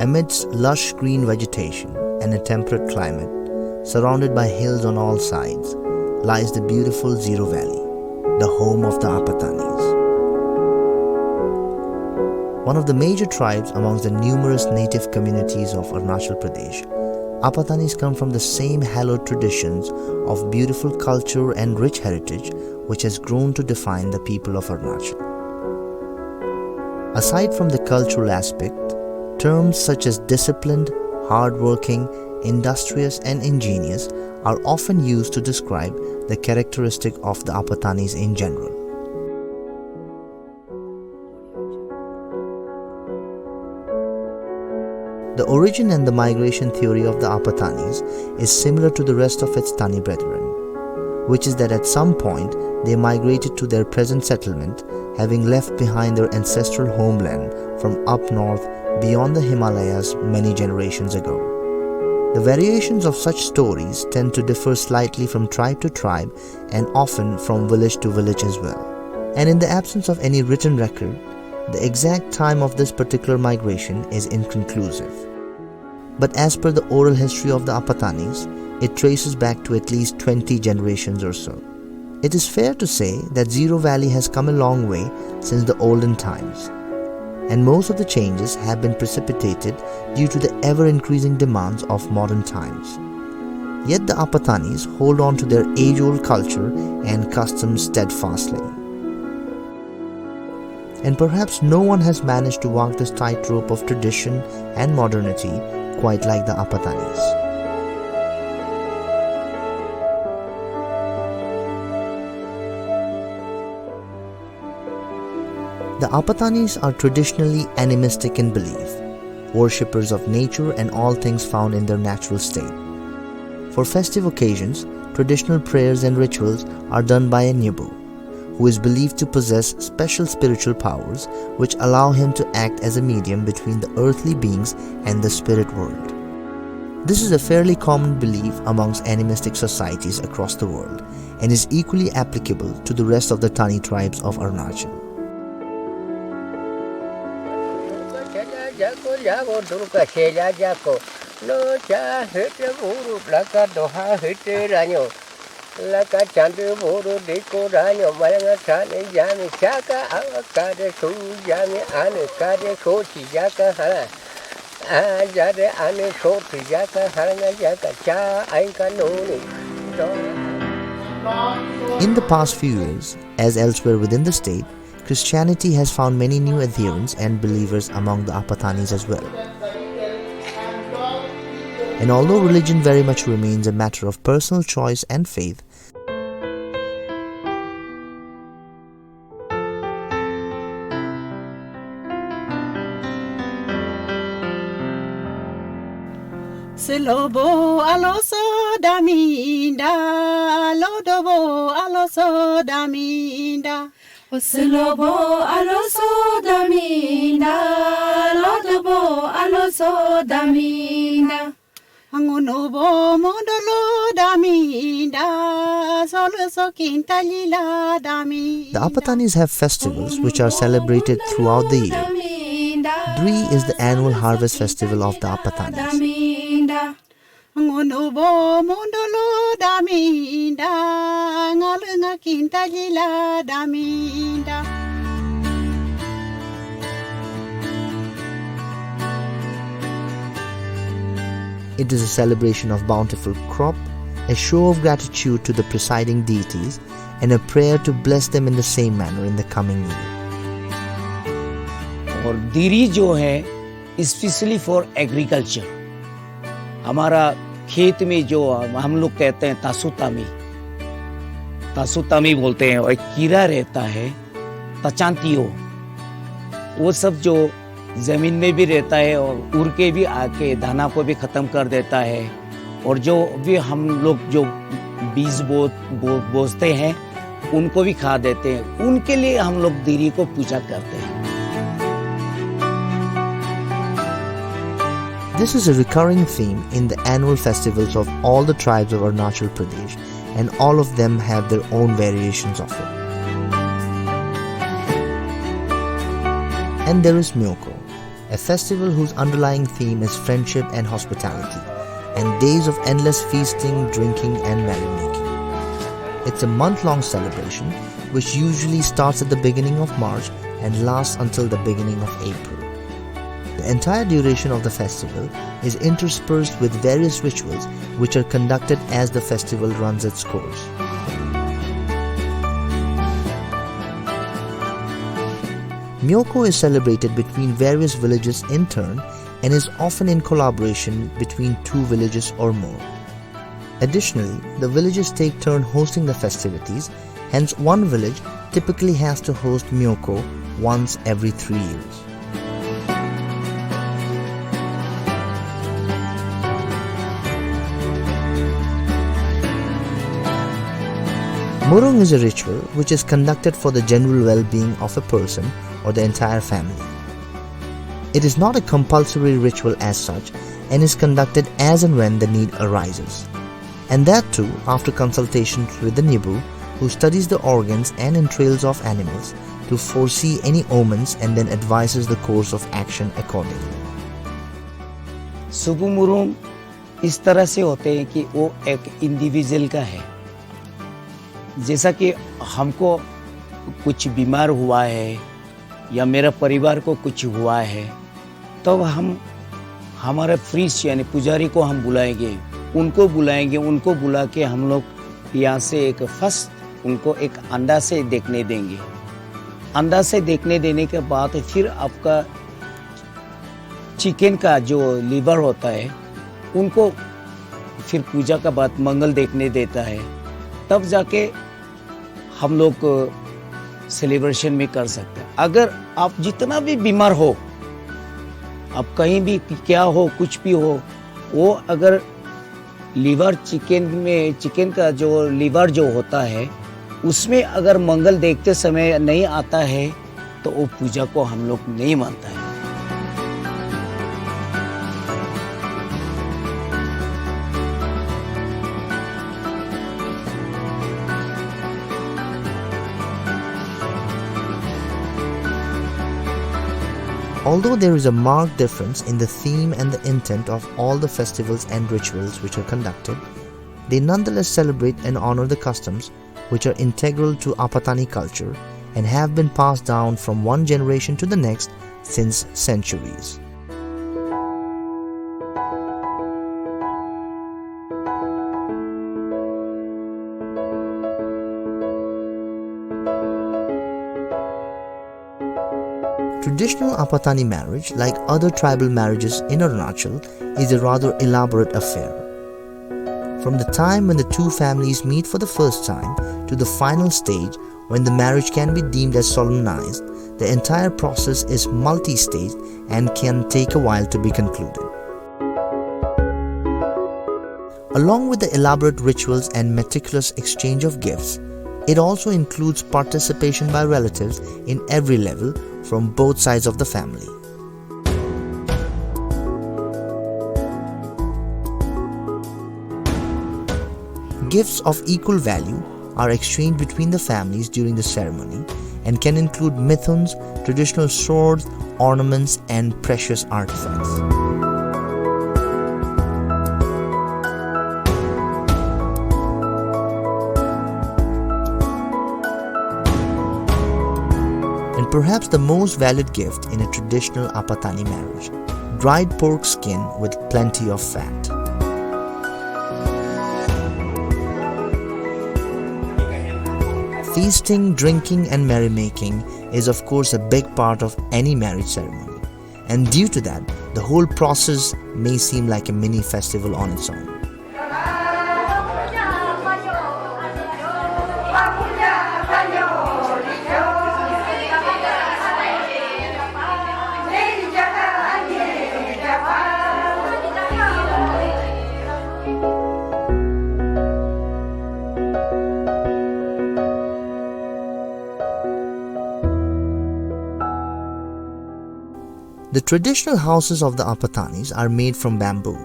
Amidst lush green vegetation and a temperate climate, surrounded by hills on all sides, lies the beautiful Ziro Valley, the home of the Apatanis. One of the major tribes amongst the numerous native communities of Arunachal Pradesh, Apatanis come from the same hallowed traditions of beautiful culture and rich heritage which has grown to define the people of Arunachal. Aside from the cultural aspect, terms such as disciplined, hardworking, industrious and ingenious are often used to describe the characteristic of the Apatanis in general. The origin and the migration theory of the Apatanis is similar to the rest of its Tanii brethren, which is that at some point they migrated to their present settlement, having left behind their ancestral homeland from up north beyond the Himalayas many generations ago. The variations of such stories tend to differ slightly from tribe to tribe and often from village to village as well. And in the absence of any written record, the exact time of this particular migration is inconclusive. But as per the oral history of the Apatanis, it traces back to at least 20 generations or so. It is fair to say that Ziro Valley has come a long way since the olden times, and most of the changes have been precipitated due to the ever-increasing demands of modern times. Yet the Apatanis hold on to their age-old culture and customs steadfastly. And perhaps no one has managed to walk this tightrope of tradition and modernity quite like the Apatanis. The Apatanis are traditionally animistic in belief, worshippers of nature and all things found in their natural state. For festive occasions, traditional prayers and rituals are done by a Nabam, who is believed to possess special spiritual powers which allow him to act as a medium between the earthly beings and the spirit world. This is a fairly common belief amongst animistic societies across the world and is equally applicable to the rest of the Tanii tribes of Arunachal. In the past few years, as elsewhere within the state, Christianity has found many new adherents and believers among the Apatanis as well. And although religion very much remains a matter of personal choice and faith, Silobo aloso daminda, lodobo aloso daminda. Silobo aloso daminda, lodobo aloso daminda. Angonobo mondolo daminda, soloso kintalila daminda. the Apatanis have festivals which are celebrated throughout the year. Dri is the annual harvest festival of the Apatanis. Ngonobo mondolo daminda, ngalunga kintalila daminda. It is a celebration of bountiful crop, a show of gratitude to the presiding deities, and a prayer to bless them in the same manner in the coming year. और दीरी जो है specially for agriculture, हमारा खेत में जो हम लोग कहते हैं तासुतामी बोलते हैं, और एक कीड़ा रहता है तचांतियो, वो सब जो जमीन में भी रहता है और उड़ के भी आके दाना को भी खत्म कर देता है, और जो भी हम लोग जो बीज बोते हैं उनको भी खा देते हैं। उनके लिए हम लोग दीरी को पूजा करते हैं। This is a recurring theme in the annual festivals of all the tribes of Arunachal Pradesh, and all of them have their own variations of it. And there is Myoko, a festival whose underlying theme is friendship and hospitality, and days of endless feasting, drinking and merrymaking. It's a month-long celebration which usually starts at the beginning of March and lasts until the beginning of April. The entire duration of the festival is interspersed with various rituals which are conducted as the festival runs its course. Myoko is celebrated between various villages in turn and is often in collaboration between two villages or more. Additionally, the villages take turn hosting the festivities, hence one village typically has to host Myoko once every 3 years. Morung is a ritual which is conducted for the general well-being of a person or the entire family. It is not a compulsory ritual as such and is conducted as and when the need arises. And that too after consultations with the Nibu, who studies the organs and entrails of animals to foresee any omens and then advises the course of action accordingly. शुभ मुरुम इस तरह से होते हैं कि वो एक individual का है। जैसा कि हमको कुछ बीमार हुआ है या मेरा परिवार को कुछ हुआ है, तब हम हमारे प्रीस्ट यानी पुजारी को हम बुलाएंगे, उनको बुला के हम लोग यहाँ से एक फर्स्ट उनको एक अंडा से देखने देंगे। अंडा से देखने देने के बाद फिर आपका चिकन का जो लीवर होता है उनको फिर पूजा का बाद मंगल देखने देता है, तब जाके हम लोग सेलिब्रेशन में कर सकते हैं। अगर आप जितना भी बीमार हो, आप कहीं भी क्या हो कुछ भी हो, वो अगर लीवर चिकन का जो लीवर जो होता है उसमें अगर मंगल देखते समय नहीं आता है तो वो पूजा को हम लोग नहीं मानता है। Although there is a marked difference in the theme and the intent of all the festivals and rituals which are conducted, they nonetheless celebrate and honor the customs which are integral to Apatani culture and have been passed down from one generation to the next since centuries. Traditional Apatani marriage, like other tribal marriages in Arunachal, is a rather elaborate affair. From the time when the two families meet for the first time to the final stage when the marriage can be deemed as solemnized, the entire process is multi-staged and can take a while to be concluded. Along with the elaborate rituals and meticulous exchange of gifts, it also includes participation by relatives in every level from both sides of the family. Gifts of equal value are exchanged between the families during the ceremony and can include mithuns, traditional swords, ornaments, and precious artifacts. And perhaps the most valued gift in a traditional Apatani marriage, dried pork skin with plenty of fat. Feasting, drinking and merrymaking is of course a big part of any marriage ceremony, and due to that, the whole process may seem like a mini festival on its own. The traditional houses of the Apatanis are made from bamboo.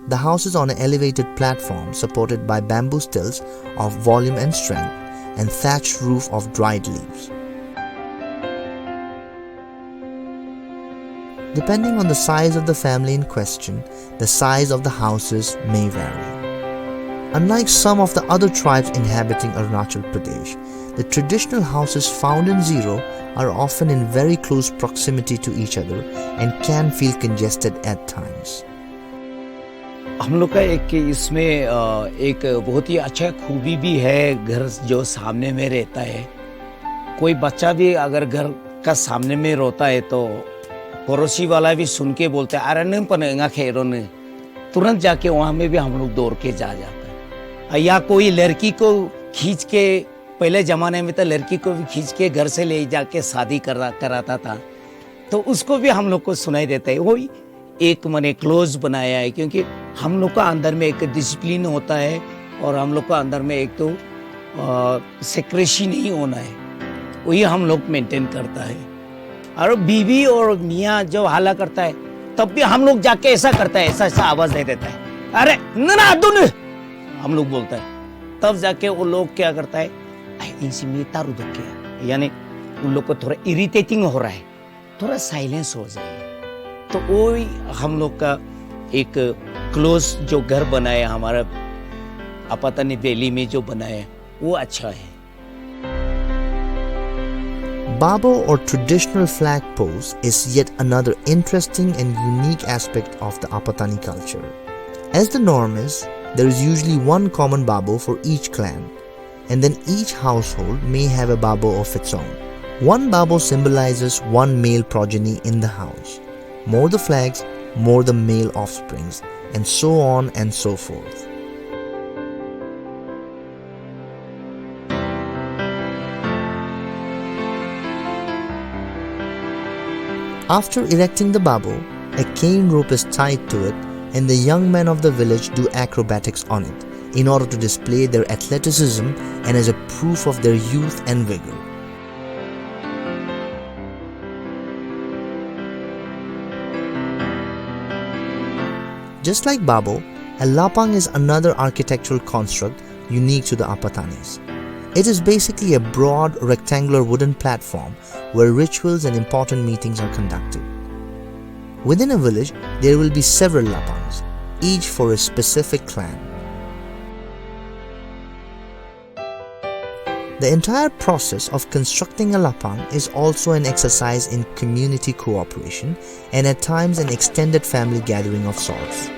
The house is on an elevated platform supported by bamboo stilts of volume and strength and thatched roof of dried leaves. Depending on the size of the family in question, the size of the houses may vary. Unlike some of the other tribes inhabiting Arunachal Pradesh, the traditional houses found in Ziro are often in very close proximity to each other and can feel congested at times. हम लोग का एक इसमें एक बहुत ही अच्छा खूबी भी है, घर जो सामने में रहता है। कोई बच्चा भी अगर घर का सामने में रोता है तो पड़ोसी वाला भी सुन के बोलता है, अरे नहीं पनेगा खेरो ने, तुरंत जाके वहाँ में भी हम लोग दौड़ के जाता है। या कोई लड़की को खींच के, पहले ज़माने में तो लड़की को भी खींच के घर से ले जाके शादी कराता था, तो उसको भी हम लोग को सुनाई देता है। वही एक मैंने क्लोज बनाया है, क्योंकि हम लोग का अंदर में एक डिसिप्लिन होता है और हम लोग का अंदर में एक तो सेक्रेसी नहीं होना है, वही हम लोग मेंटेन करता है। और बीवी और मियाँ जब हाला करता है तब भी हम लोग जाके ऐसा करता है, ऐसा आवाज दे देता है, अरे ना दुन हम लोग बोलता है। तब जाके वो लोग क्या करता है, यानी उन लोग को थोड़ा इरिटेटिंग हो रहा है, थोड़ा साइलेंस हो जाए। तो वो हम लोग का एक क्लोज जो घर बनाया हमारा अपतानी वैली में जो बनाया वो अच्छा है। Babo or traditional flag pose is yet another interesting and unique aspect of the Apatani culture. As the norm is, there is usually one common babo for each clan, and then each household may have a babo of its own. One babo symbolizes one male progeny in the house. More the flags, more the male offsprings, and so on and so forth. After erecting the babo, a cane rope is tied to it and the young men of the village do acrobatics on it in order to display their athleticism and as a proof of their youth and vigor. Just like babo, a lapang is another architectural construct unique to the Apatanis. It is basically a broad rectangular wooden platform where rituals and important meetings are conducted. Within a village, there will be several lapangs, each for a specific clan. The entire process of constructing a lapang is also an exercise in community cooperation and at times an extended family gathering of sorts.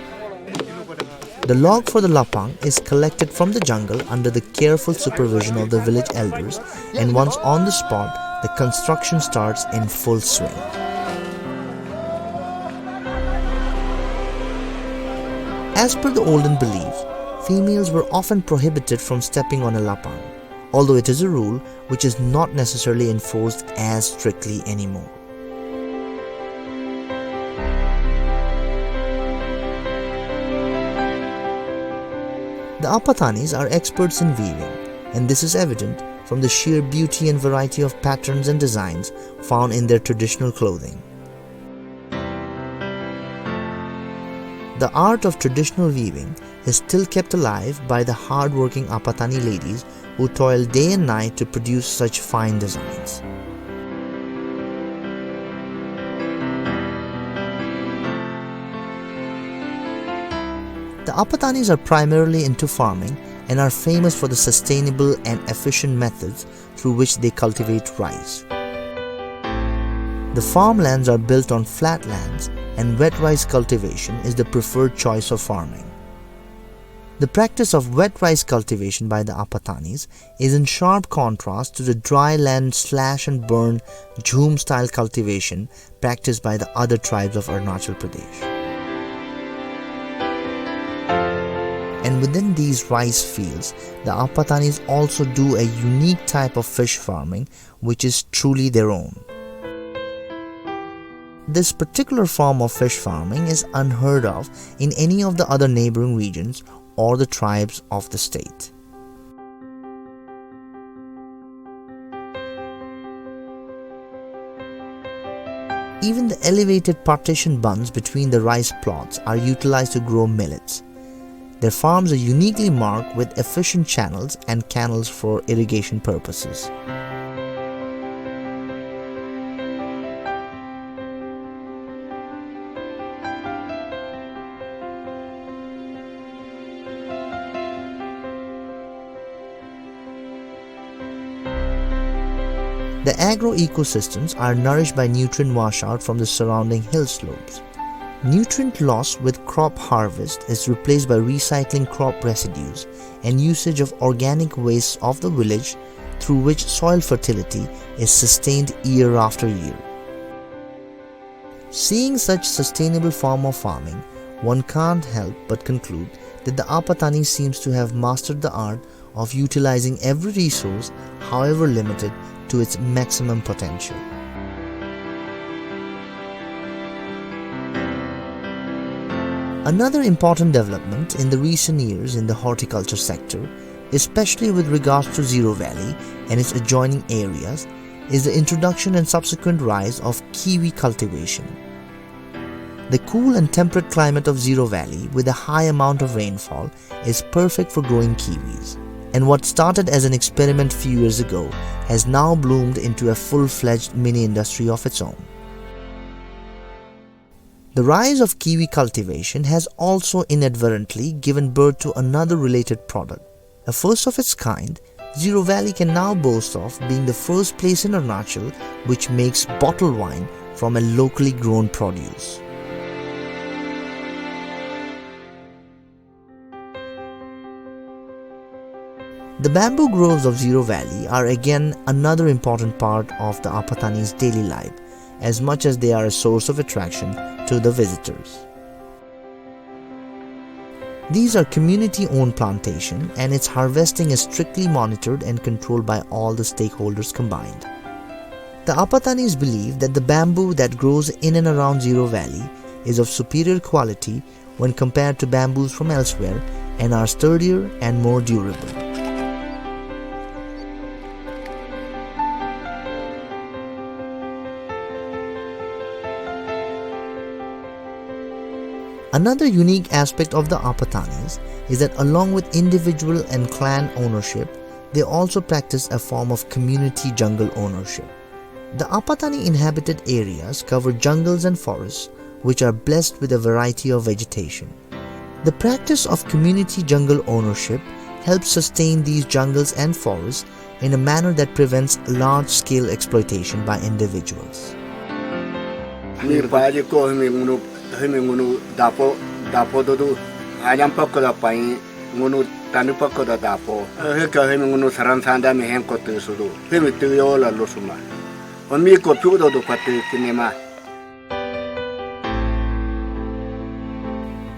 The log for the lapang is collected from the jungle under the careful supervision of the village elders, and once on the spot, the construction starts in full swing. As per the olden belief, females were often prohibited from stepping on a lapang, although it is a rule which is not necessarily enforced as strictly anymore. The Apatanis are experts in weaving, and this is evident from the sheer beauty and variety of patterns and designs found in their traditional clothing. The art of traditional weaving is still kept alive by the hard-working Apatani ladies who toil day and night to produce such fine designs. The Apatanis are primarily into farming and are famous for the sustainable and efficient methods through which they cultivate rice. The farmlands are built on flat lands and wet rice cultivation is the preferred choice of farming. The practice of wet rice cultivation by the Apatanis is in sharp contrast to the dry land slash and burn jhoom style cultivation practiced by the other tribes of Arunachal Pradesh. And within these rice fields, the Apatanis also do a unique type of fish farming which is truly their own. This particular form of fish farming is unheard of in any of the other neighboring regions or the tribes of the state. Even the elevated partition bunds between the rice plots are utilized to grow millets. Their farms are uniquely marked with efficient channels and canals for irrigation purposes. The agro-ecosystems are nourished by nutrient washout from the surrounding hill slopes. Nutrient loss with crop harvest is replaced by recycling crop residues and usage of organic wastes of the village, through which soil fertility is sustained year after year. Seeing such sustainable form of farming, one can't help but conclude that the Apatani seems to have mastered the art of utilizing every resource, however limited, to its maximum potential. Another important development in the recent years in the horticulture sector, especially with regards to Ziro Valley and its adjoining areas, is the introduction and subsequent rise of Kiwi cultivation. The cool and temperate climate of Ziro Valley with a high amount of rainfall is perfect for growing kiwis, and what started as an experiment few years ago has now bloomed into a full-fledged mini-industry of its own. The rise of kiwi cultivation has also inadvertently given birth to another related product. A first of its kind, Ziro Valley can now boast of being the first place in Arunachal which makes bottled wine from a locally grown produce. The bamboo groves of Ziro Valley are again another important part of the Apatani's daily life, as much as they are a source of attraction to the visitors. These are community-owned plantation, and its harvesting is strictly monitored and controlled by all the stakeholders combined. The Apatanis believe that the bamboo that grows in and around Ziro Valley is of superior quality when compared to bamboos from elsewhere, and are sturdier and more durable. Another unique aspect of the Apatanis is that along with individual and clan ownership, they also practice a form of community jungle ownership. The Apatani inhabited areas cover jungles and forests which are blessed with a variety of vegetation. The practice of community jungle ownership helps sustain these jungles and forests in a manner that prevents large-scale exploitation by individuals. Ngunu dapo dodu ayam pakoda pai ngunu tanu pakoda dapo heka ngunu saransanda me hen kotu sudu hemi tuyo la losuma omi ko pudo do patu kinema.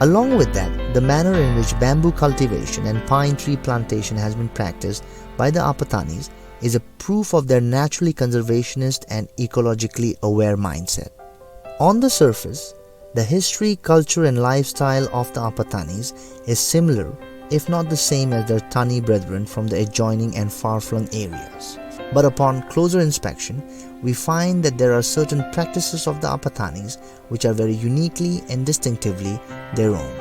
Along with that, the manner in which bamboo cultivation and pine tree plantation has been practiced by the Apatanis is a proof of their naturally conservationist and ecologically aware mindset. On the surface, the history, culture and lifestyle of the Apatanis is similar, if not the same, as their Tanii brethren from the adjoining and far-flung areas. But upon closer inspection, we find that there are certain practices of the Apatanis which are very uniquely and distinctively their own.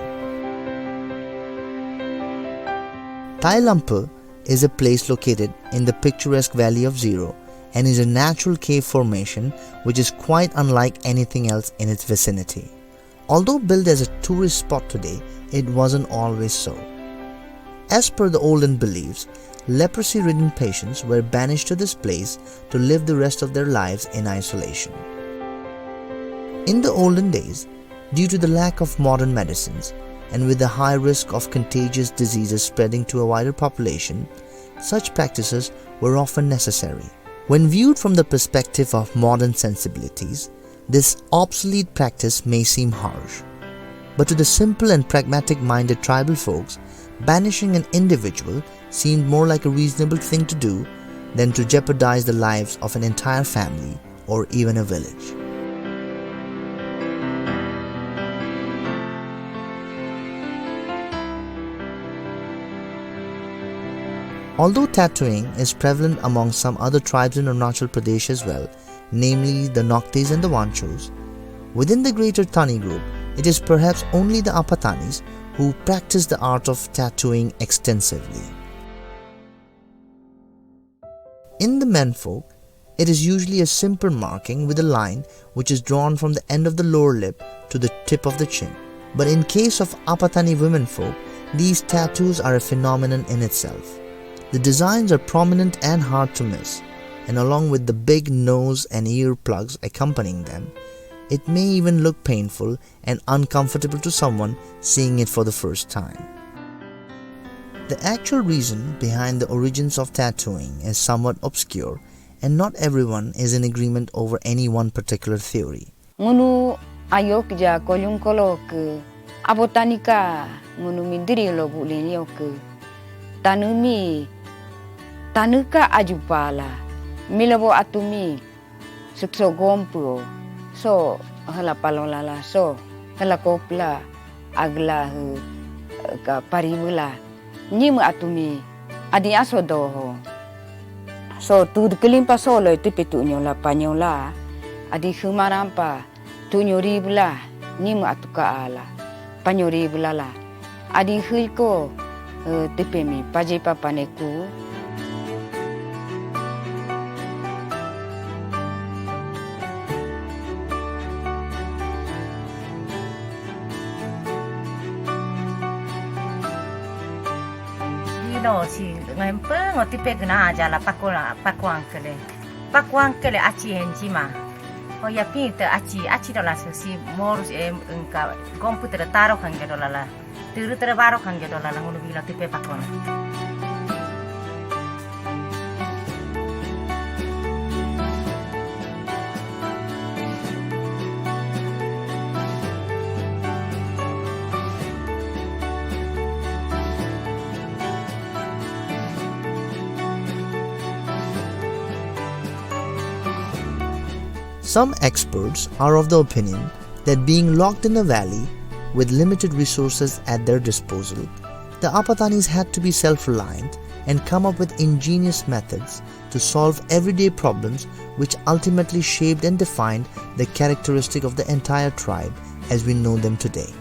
Tailampu is a place located in the picturesque valley of Ziro and is a natural cave formation which is quite unlike anything else in its vicinity. Although built as a tourist spot today, it wasn't always so. As per the olden beliefs, leprosy-ridden patients were banished to this place to live the rest of their lives in isolation. In the olden days, due to the lack of modern medicines and with the high risk of contagious diseases spreading to a wider population, such practices were often necessary. When viewed from the perspective of modern sensibilities, this obsolete practice may seem harsh, but to the simple and pragmatic-minded tribal folks, banishing an individual seemed more like a reasonable thing to do than to jeopardize the lives of an entire family or even a village. Although tattooing is prevalent among some other tribes in Arunachal Pradesh as well, namely the Noctes and the Wanchos. Within the greater Tanii group, it is perhaps only the Apatanis who practice the art of tattooing extensively. In the menfolk, it is usually a simple marking with a line which is drawn from the end of the lower lip to the tip of the chin. But in case of Apatani womenfolk, these tattoos are a phenomenon in itself. The designs are prominent and hard to miss, and along with the big nose and ear plugs accompanying them, it may even look painful and uncomfortable to someone seeing it for the first time. The actual reason behind the origins of tattooing is somewhat obscure, and not everyone is in agreement over any one particular theory. Ngunu ayok ja kolyung kolok abotanika ngunu mindiri lo bulin yok tanumi tanuka ajupala milabo atumi sukso gompo so hala palolala so hala kopla agla ka paribula nyim atumi adi aso doho so tu kelimpa solo tipe tu nyola panyola adi khumarampa tu nyori bula nyim atuka ala panyori bula la adi khilko tipe mi paje papaneku no si ngempe ngoti pegna aja la pakuang kele aci henjima oh ya pinta aci dola si morus engka komputer taro kan dola la turu terbaro kan dola la ngono bila tipe pakon. Some experts are of the opinion that being locked in a valley with limited resources at their disposal, the Apatanis had to be self-reliant and come up with ingenious methods to solve everyday problems which ultimately shaped and defined the characteristic of the entire tribe as we know them today.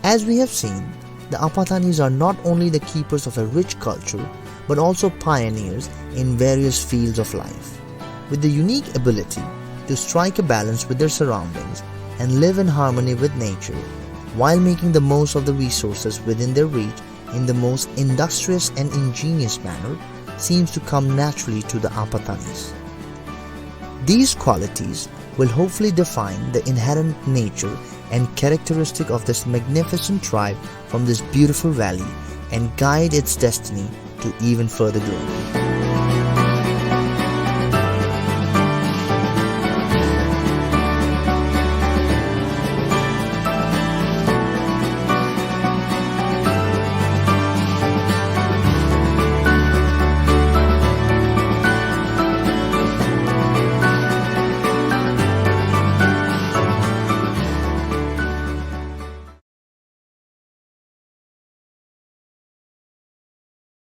As we have seen, the Apatanis are not only the keepers of a rich culture but also pioneers in various fields of life. With the unique ability to strike a balance with their surroundings and live in harmony with nature while making the most of the resources within their reach in the most industrious and ingenious manner seems to come naturally to the Apatanis. These qualities will hopefully define the inherent nature and characteristic of this magnificent tribe from this beautiful valley and guide its destiny to even further glory.